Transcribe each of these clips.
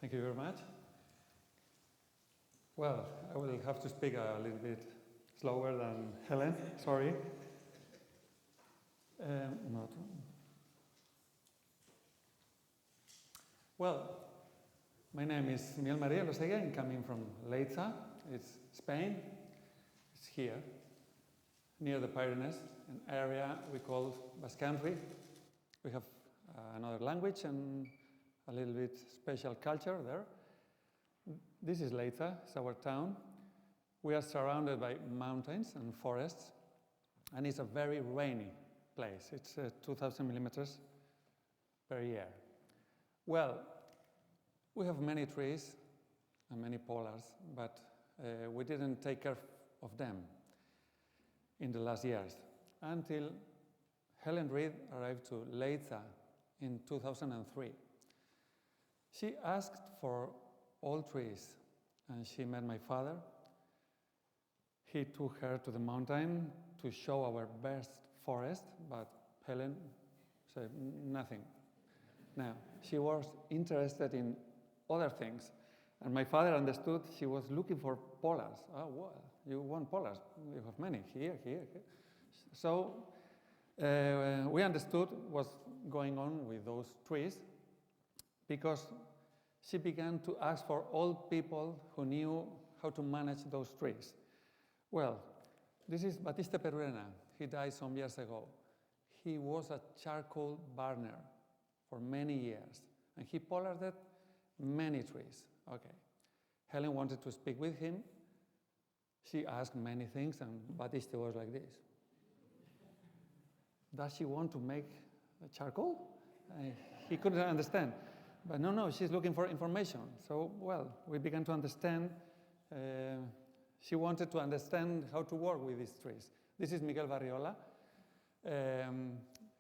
Thank you very much. Well, I will have to speak a little bit slower than Helen, sorry. Not. Well, my name is Miguel Elosegui. I'm coming from Leitza. It's Spain. It's here, near the Pyrenees, an area we call Basque Country. We have another language and a little bit special culture there. This is Leitza, it's our town. We are surrounded by mountains and forests, and it's a very rainy place. It's 2,000 millimeters per year. Well, we have many trees and many pollards, but we didn't take care of them in the last years until Helen Reid arrived to Leitza in 2003. She asked for all trees, and she met my father. He took her to the mountain to show our best forest, but Helen said nothing. Now, she was interested in other things, and my father understood she was looking for pollards. Oh, well, you want pollards? You have many, here. So we understood what's going on with those trees, because she began to ask for old people who knew how to manage those trees. Well, this is Batiste Perurena. He died some years ago. He was a charcoal burner for many years, and he pollarded many trees. Okay. Helen wanted to speak with him. She asked many things, and Batiste was like this. Does she want to make charcoal? He couldn't understand. But no, she's looking for information. So, well, we began to understand. She wanted to understand how to work with these trees. This is Miguel Barriola.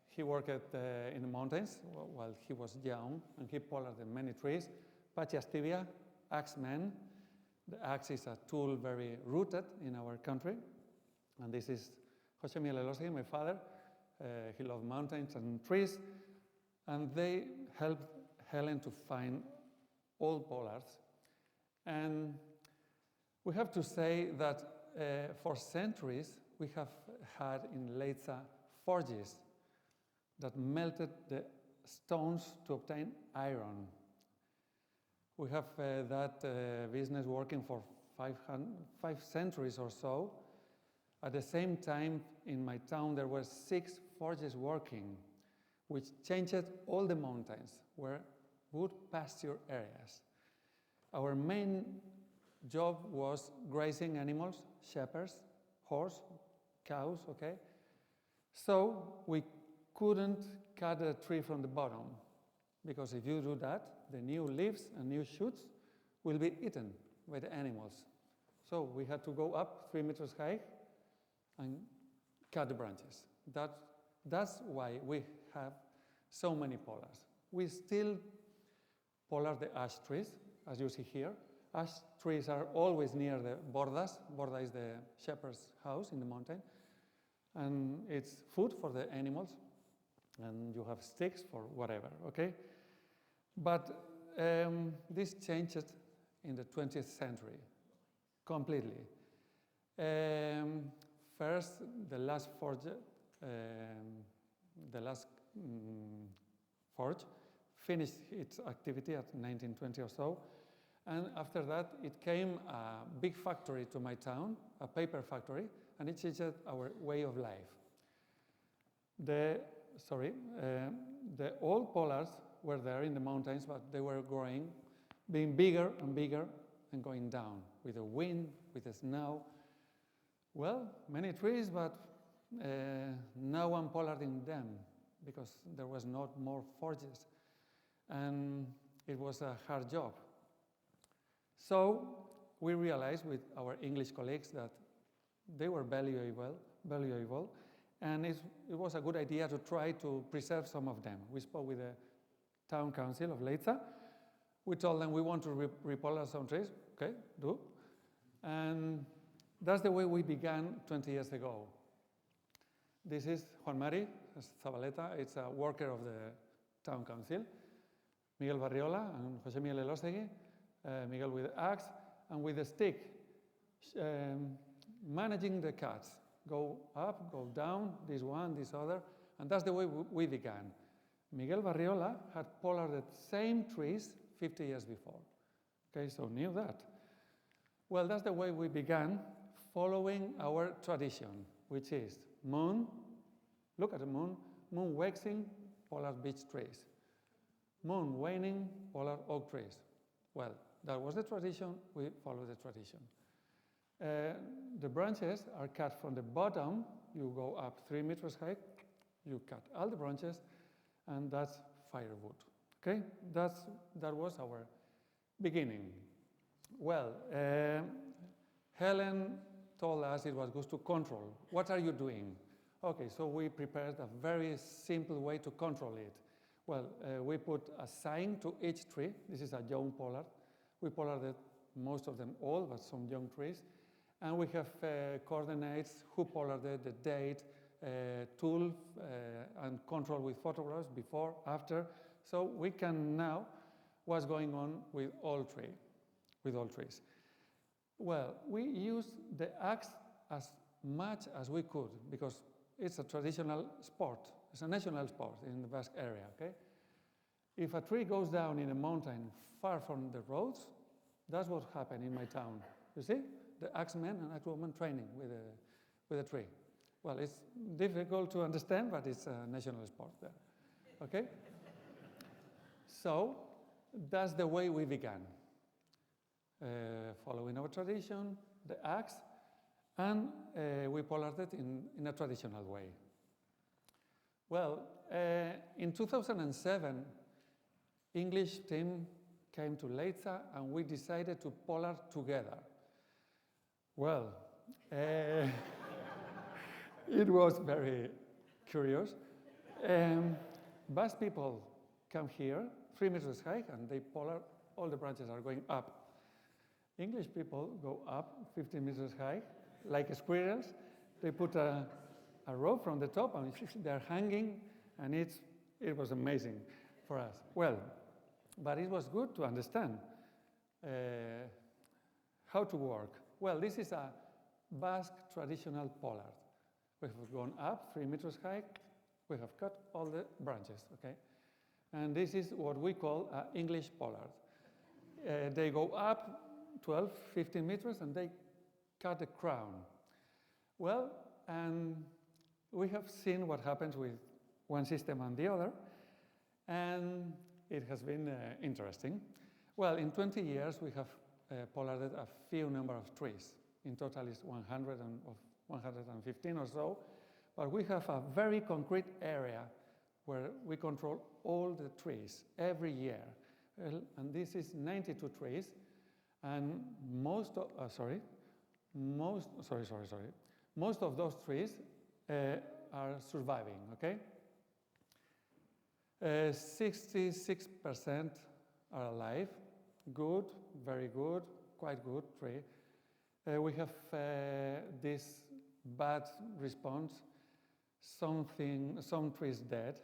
He worked in the mountains while he was young, and he pollarded many trees. Patxi Astibia, axeman. The axe is a tool very rooted in our country. And this is Jose Miguel Elosegui, my father. He loved mountains and trees, and they helped Helen to find old pollards. And we have to say that for centuries we have had in Leitza forges that melted the stones to obtain iron. We have that business working for 5 centuries or so. At the same time, in my town, there were 6 forges working, which changed all the mountains, were wood pasture areas. Our main job was grazing animals, shepherds, horse, cows, okay? So we couldn't cut a tree from the bottom, because if you do that, the new leaves and new shoots will be eaten by the animals. So we had to go up 3 meters high and cut the branches. That's why we have so many pollards. We still pollard the ash trees, as you see here. Ash trees are always near the bordas. Borda is the shepherd's house in the mountain. And it's food for the animals. And you have sticks for whatever, okay? But this changed in the 20th century, completely. First, the last forge finished its activity at 1920 or so, and after that it came a big factory to my town, a paper factory, and it changed our way of life. The old pollards were there in the mountains, but they were growing, being bigger and bigger and going down with the wind, with the snow. Well, many trees, but no one pollarding them because there was not more forges. And it was a hard job. So we realized with our English colleagues that they were valuable, and it was a good idea to try to preserve some of them. We spoke with the town council of Leitza. We told them we want to repollard some trees. Okay, do. And that's the way we began 20 years ago. This is Juan Mari Zabaleta. It's a worker of the town council. Miguel Barriola and José Miguel Elosegui, Miguel with the axe, and with the stick, managing the cuts. Go up, go down, this one, this other, and that's the way we began. Miguel Barriola had pollarded the same trees 50 years before. Okay, so knew that. Well, that's the way we began, following our tradition, which is moon, look at the moon waxing, pollard beech trees. Moon waning, pollard oak trees. Well, that was the tradition, we follow the tradition. The branches are cut from the bottom, you go up 3 meters high, you cut all the branches, and that's firewood. Okay, that was our beginning. Well, Helen told us it was good to control. What are you doing? Okay, so we prepared a very simple way to control it. Well, we put a sign to each tree. This is a young pollard. We pollarded most of them all, but some young trees. And we have coordinates, who pollarded, the date, tool, and control with photographs before, after. So we can know what's going on with all trees. Well, we used the axe as much as we could because it's a traditional sport. It's a national sport in the Basque area, okay? If a tree goes down in a mountain far from the roads, that's what happened in my town. You see? The axemen and axewomen training with a tree. Well, it's difficult to understand, but it's a national sport there, okay? So that's the way we began. Following our tradition, the axe, and we pollarded in a traditional way. Well, in 2007, English team came to Leitza and we decided to pollard together. Well, it was very curious. Basque people come here, 3 meters high, and they pollard, all the branches are going up. English people go up 15 meters high, like squirrels. They put a rope from the top, and they're hanging, and it was amazing for us. Well, but it was good to understand how to work. Well, this is a Basque traditional pollard. We have gone up 3 meters high. We have cut all the branches, okay? And this is what we call an English pollard. They go up 12, 15 meters, and they cut the crown. Well, and we have seen what happens with one system and the other, and it has been interesting. Well, in 20 years, we have pollarded a few number of trees. In total, it's 115 or so, but we have a very concrete area where we control all the trees every year. And this is 92 trees, and most of those trees are surviving, okay? 66% are alive, good, very good, quite good tree. We have this bad response, some trees dead,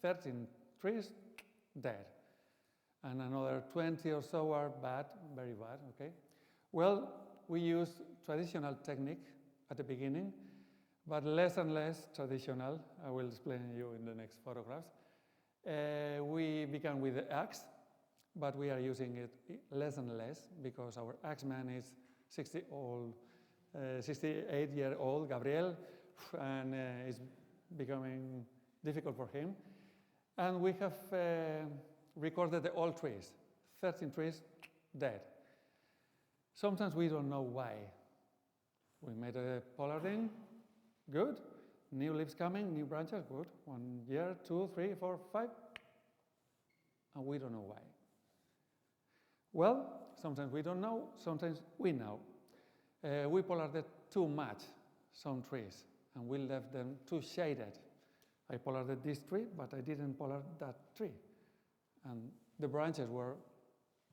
13 trees dead, and another 20 or so are bad, very bad, okay? Well, we use traditional technique at the beginning, but less and less traditional. I will explain to you in the next photographs. We began with the axe, but we are using it less and less because our axeman is 68-year-old Gabriel, and it's becoming difficult for him. And we have recorded the all trees, 13 trees dead. Sometimes we don't know why. We made a pollarding, good. New leaves coming, new branches, good. 1 year, 2, 3, 4, 5, and we don't know why. Well, sometimes we don't know, sometimes we know. We pollarded too much, some trees, and we left them too shaded. I pollarded this tree, but I didn't pollard that tree. And the branches were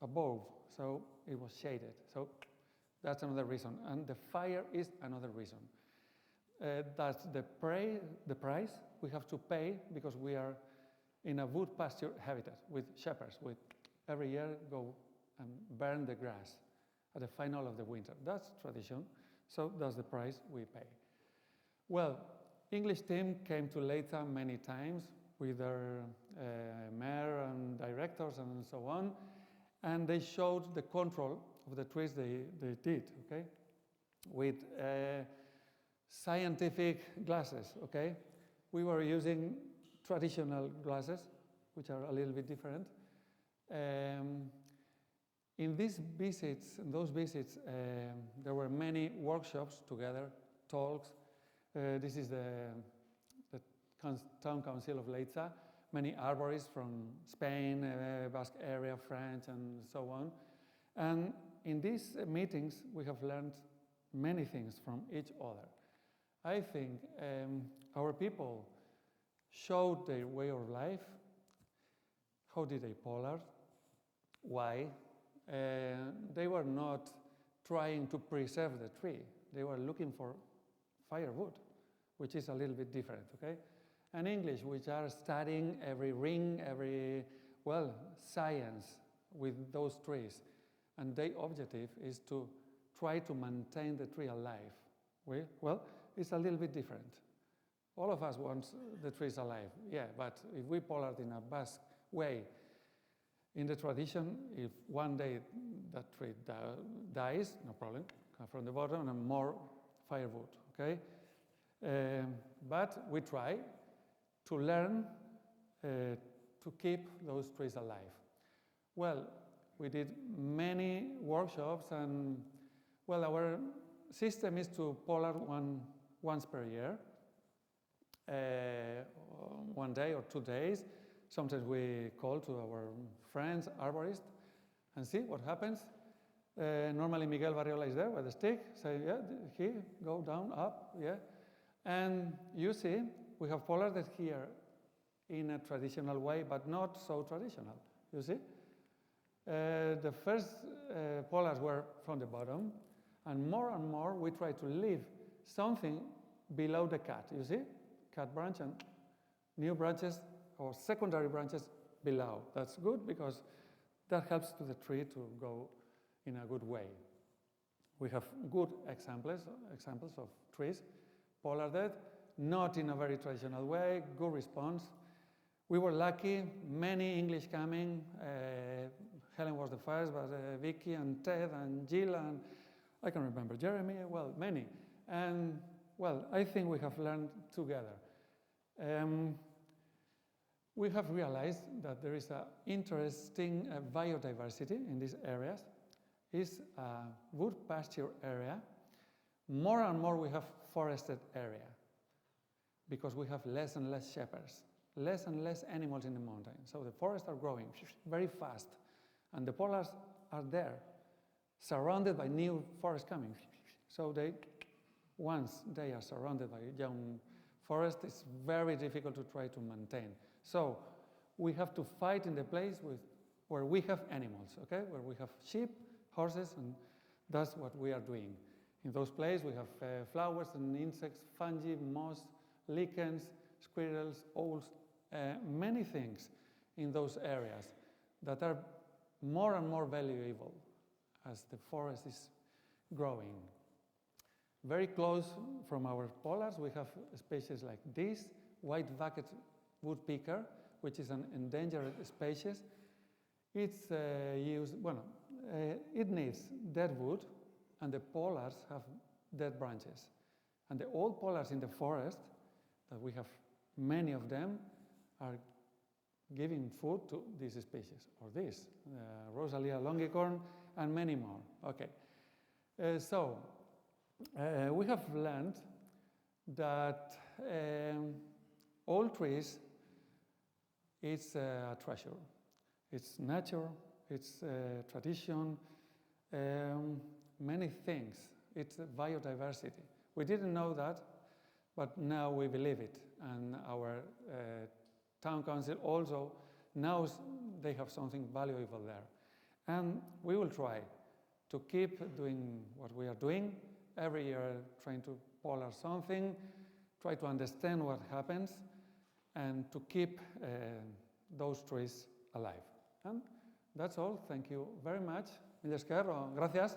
above, so it was shaded. So that's another reason. And the fire is another reason. That's the price we have to pay because we are in a wood pasture habitat with shepherds, with every year go and burn the grass at the final of the winter. That's tradition, so that's the price we pay. Well, English team came to Leitza many times with their mayor and directors and so on, and they showed the control of the trees they did, okay, with scientific glasses, okay. We were using traditional glasses, which are a little bit different. In these visits, there were many workshops together, talks. This is the town council of Leitza, many arborists from Spain, Basque area, French, and so on. And in these meetings, we have learned many things from each other. I think our people showed their way of life. How did they pollard? Why? They were not trying to preserve the tree. They were looking for firewood, which is a little bit different, okay? And English, which are studying every ring, science with those trees. And their objective is to try to maintain the tree alive. Well, it's a little bit different. All of us want the trees alive, yeah, but if we pollard in a Basque way, in the tradition, if one day that tree dies, no problem, come from the bottom and more firewood, okay? But we try to learn to keep those trees alive. Well, we did many workshops, and well, our system is to pollard once per year, 1 day or 2 days. Sometimes we call to our friends, arborists, and see what happens. Normally Miguel Barriola is there with a stick, say, yeah, here, go down, up, yeah. And you see, we have pollarded here in a traditional way, but not so traditional, you see? The first pollards were from the bottom, and more we try to leave something below the cut, you see? Cut branch and new branches or secondary branches below. That's good because that helps to the tree to go in a good way. We have good examples of trees pollarded, not in a very traditional way, good response. We were lucky, many English coming. Helen was the first, but Vicky and Ted and Jill and I can remember Jeremy, well, many. And well, I think we have learned together. We have realized that there is an interesting biodiversity in these areas. It's a wood pasture area. More and more we have forested area because we have less and less shepherds, less and less animals in the mountain. So the forests are growing very fast, and the pollards are there, surrounded by new forest coming. So once they are surrounded by young forest, it's very difficult to try to maintain. So we have to fight in the place where we have animals, okay? Where we have sheep, horses, and that's what we are doing. In those places we have flowers and insects, fungi, moss, lichens, squirrels, owls, many things in those areas that are more and more valuable as the forest is growing. Very close from our pollards, we have species like this, white-backed woodpecker, which is an endangered species. It's it needs dead wood, and the pollards have dead branches. And the old pollards in the forest, that we have many of them, are giving food to this species, or this, Rosalia longicorn, and many more. Okay, we have learned that all trees, it's a treasure. It's nature, it's tradition, many things. It's biodiversity. We didn't know that, but now we believe it. And our town council also knows they have something valuable there. And we will try to keep doing what we are doing, every year trying to pollard something, try to understand what happens, and to keep those trees alive. And that's all. Thank you very much. Mil esker, o gracias.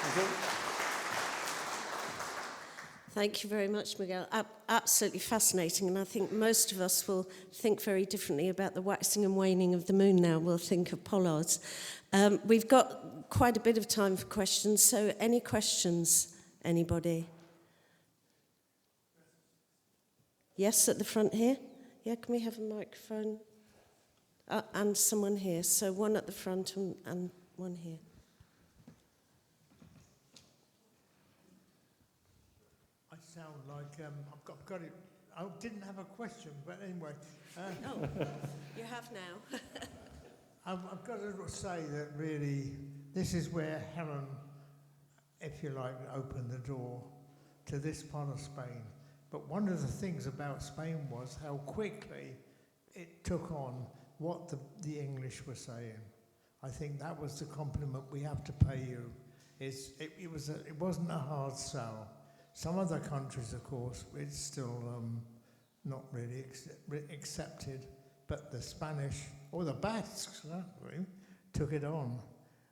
Thank you. Thank you very much, Miguel. Absolutely fascinating, and I think most of us will think very differently about the waxing and waning of the moon now. We'll think of pollards. We've got quite a bit of time for questions, so any questions, anybody? Yes, at the front here. Yeah, can we have a microphone? And someone here. So one at the front and one here. I sound like I've got it. I didn't have a question, but anyway. You have now. I've got to say that really, this is where Helen, if you like, opened the door to this part of Spain. But one of the things about Spain was how quickly it took on what the English were saying. I think that was the compliment we have to pay you. It wasn't a hard sell. Some other countries, of course, it's still not really accepted, but the Spanish, or the Basques, actually, took it on.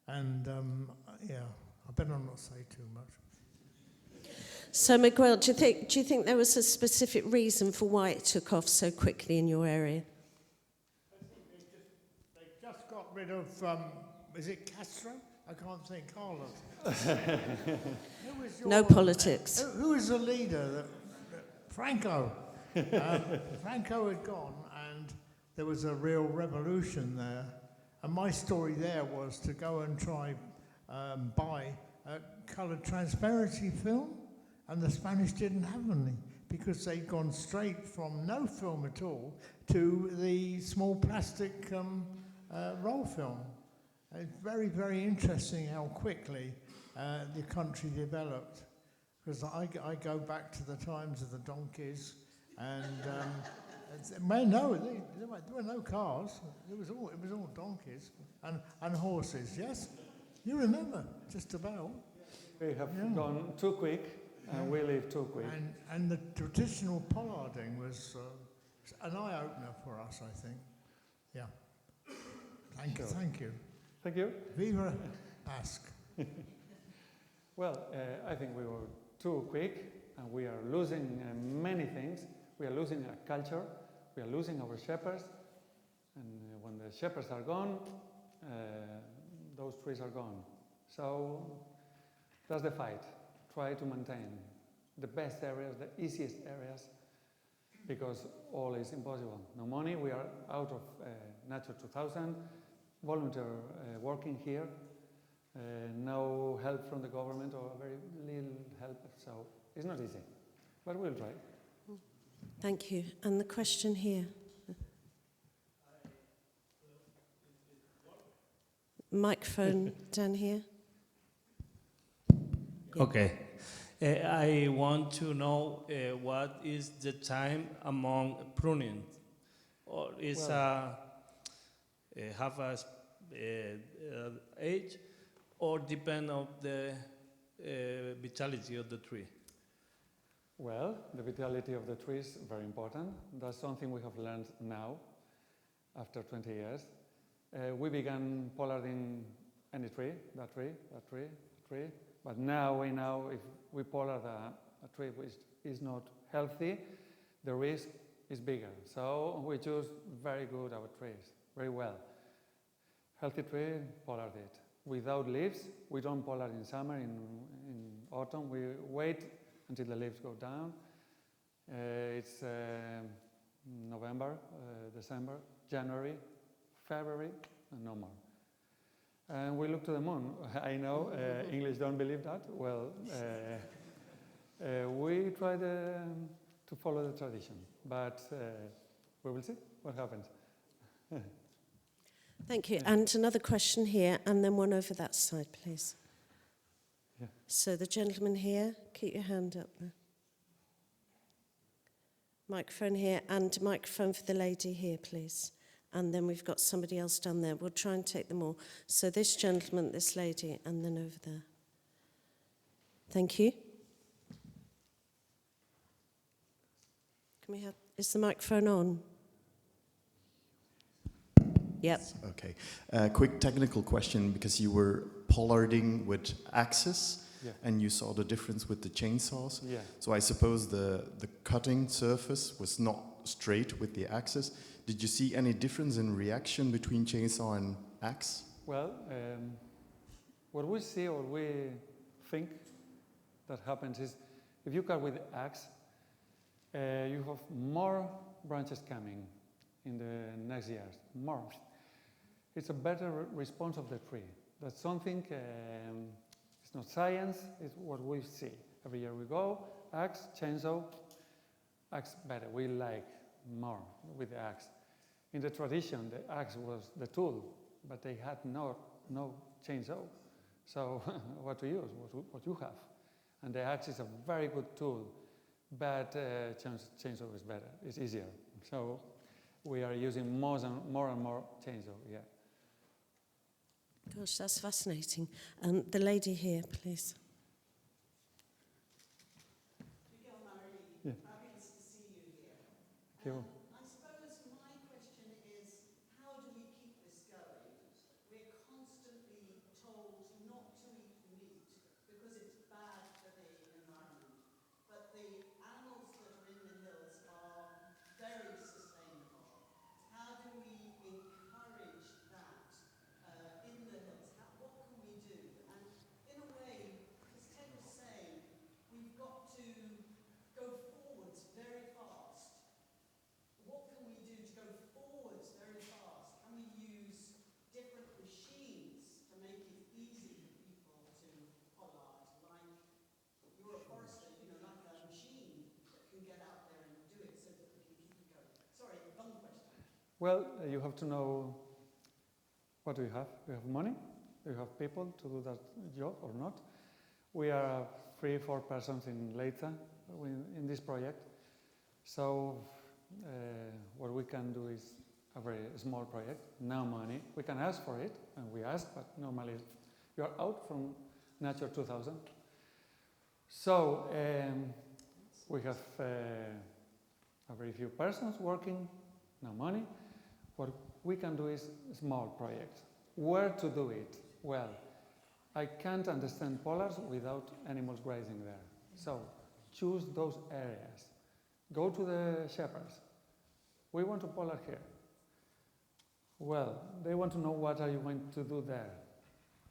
And I better not say too much. So, Miguel, do you think there was a specific reason for why it took off so quickly in your area? I think they just got rid of, is it Castro? I can't think, Carlos. No politics. Who was the leader? Franco. Franco had gone, and there was a real revolution there. And my story there was to go and try buy a coloured transparency film, and the Spanish didn't have any because they'd gone straight from no film at all to the small plastic roll film. It's very, very interesting how quickly the country developed. Because I go back to the times of the donkeys, and there were no cars. It was all donkeys and horses. Yes, you remember just about. We have gone too quick, and we live too quick. And the traditional pollarding was an eye-opener for us, I think. Yeah. Thank you. Thank you. Viva Basque. Well, I think we were too quick, and we are losing many things. We are losing our culture, we are losing our shepherds, and when the shepherds are gone, those trees are gone. So that's the fight. Try to maintain the best areas, the easiest areas, because all is impossible. No money, we are out of Nature 2000, volunteer working here, no help from the government or very little help, so it's not easy, but we'll try. Thank you. And the question here. Microphone down here. Okay. I want to know what is the time among pruning, or is have a age, or depend on the vitality of the tree? Well, the vitality of the tree is very important. That's something we have learned now, after 20 years. We began pollarding any tree, that tree, but now we know if we pollard a tree which is not healthy, the risk is bigger. So we choose very good our trees, very well. Healthy tree, pollard it. Without leaves, we don't pollard in summer, in autumn. We wait until the leaves go down. It's November, December, January, February, and no more. And we look to the moon. I know English don't believe that. Well, we try to follow the tradition, but we will see what happens. Thank you. And another question here, and then one over that side, please. Yeah. So the gentleman here, keep your hand up there. Microphone here, and a microphone for the lady here, please. And then we've got somebody else down there. We'll try and take them all. So this gentleman, this lady, and then over there. Thank you. Can we have, is the microphone on? Yep. Okay. Quick technical question, because you were pollarding with axes, Yeah. and you saw the difference with the chainsaws. Yeah. So I suppose the cutting surface was not straight with the axes. Did you see any difference in reaction between chainsaw and axe? Well, what we see or we think that happens is if you cut with the axe, you have more branches coming in the next years, more. It's a better response of the tree. That's something, it's not science, it's what we see. Every year we go, axe, chainsaw, axe better, we like more with the axe. In the tradition, the axe was the tool, but they had no chainsaw. So what to use, what you have. And the axe is a very good tool, but chainsaw is better, it's easier. So we are using more and more chainsaw, yeah. Gosh, that's fascinating. The lady here, please. Yeah. Fabulous to see you here. Thank you. I suppose my question is, how do we keep this going? We're constantly told not to eat meat because it's bad for the environment. But the animals that are in the hills are very sustainable. How do we encourage that in the hills? What can we do? And in a way, as Ted was saying, we've got to go forwards very fast. What can we do to go forwards very fast? Can we use different machines to make it easy for people to pollard? Like, you're a forester, you know, like a machine that can get out there and do it so that we can keep it going. Sorry, long question. Well, you have to know what do you have. You have money, you have people to do that job or not. We are 3-4 persons in Leitza in this project. So what we can do is a very small project, no money. We can ask for it, and we ask, but normally you are out from Nature 2000. So we have a very few persons working, no money. What we can do is small projects. Where to do it? Well, I can't understand pollards without animals grazing there. So choose those areas. Go to the shepherds. We want to pollard here. Well, they want to know what are you going to do there.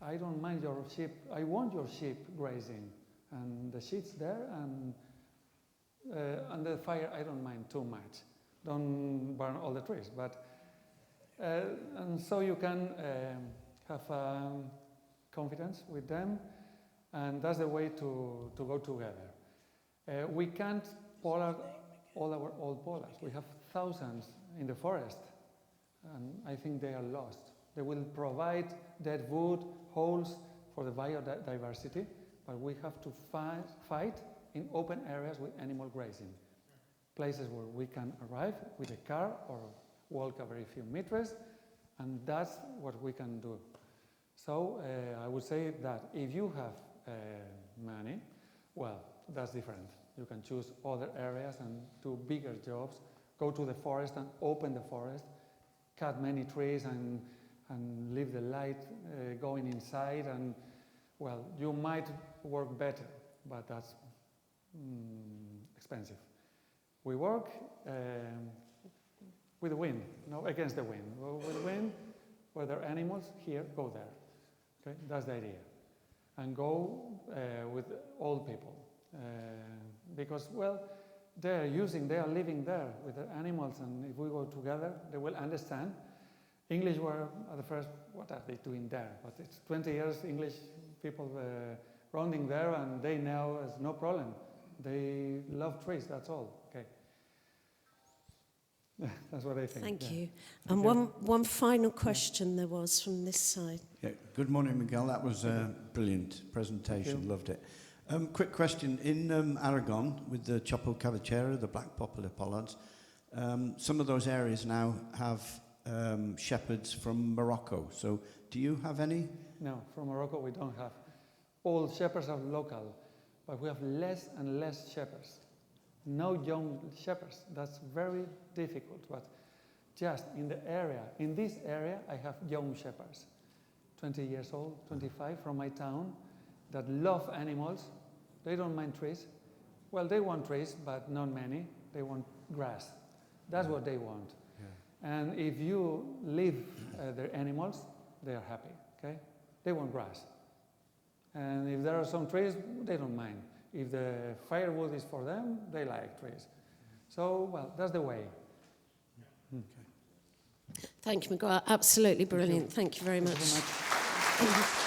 I don't mind your sheep. I want your sheep grazing, and the sheep's there, and the fire I don't mind too much. Don't burn all the trees, but and so you can have confidence with them, and that's the way to go together. We can't pollard all our old pollards. We have thousands in the forest, and I think they are lost. They will provide dead wood, holes for the biodiversity, but we have to fight in open areas with animal grazing. Places where we can arrive with a car or walk a very few meters, and that's what we can do. So I would say that if you have money, well, that's different. You can choose other areas and do bigger jobs, go to the forest and open the forest, cut many trees and leave the light going inside, and well, you might work better, but that's expensive. We work with the wind, no, against the wind. With the wind, where there are animals, here, go there. Okay, that's the idea. And go with old people. Because, well, they are living there with the animals, and if we go together, they will understand. English were at the first, what are they doing there? But it's 20 years English people rounding there, and they now has no problem. They love trees, that's all. Okay. That's what I think. Thank yeah. you. And one final question there was from this side. Yeah. Good morning, Miguel. That was a brilliant presentation. Loved it. Quick question. In Aragon, with the Chopo Cavachera, the black poplar pollards, some of those areas now have shepherds from Morocco. So do you have any? No, from Morocco we don't have. All shepherds are local. but we have less and less shepherds. No young shepherds. That's very difficult. But just in this area, I have young shepherds, 20 years old, 25 from my town, that love animals. They don't mind trees. Well, they want trees, but not many. They want grass. That's what they want. Yeah. And if you leave their animals, they are happy, okay? They want grass. And if there are some trees, they don't mind. If the firewood is for them, they like trees. So, well, that's the way. Okay. Thank you, Miguel. Absolutely brilliant. Thank you very much. Thank you very much.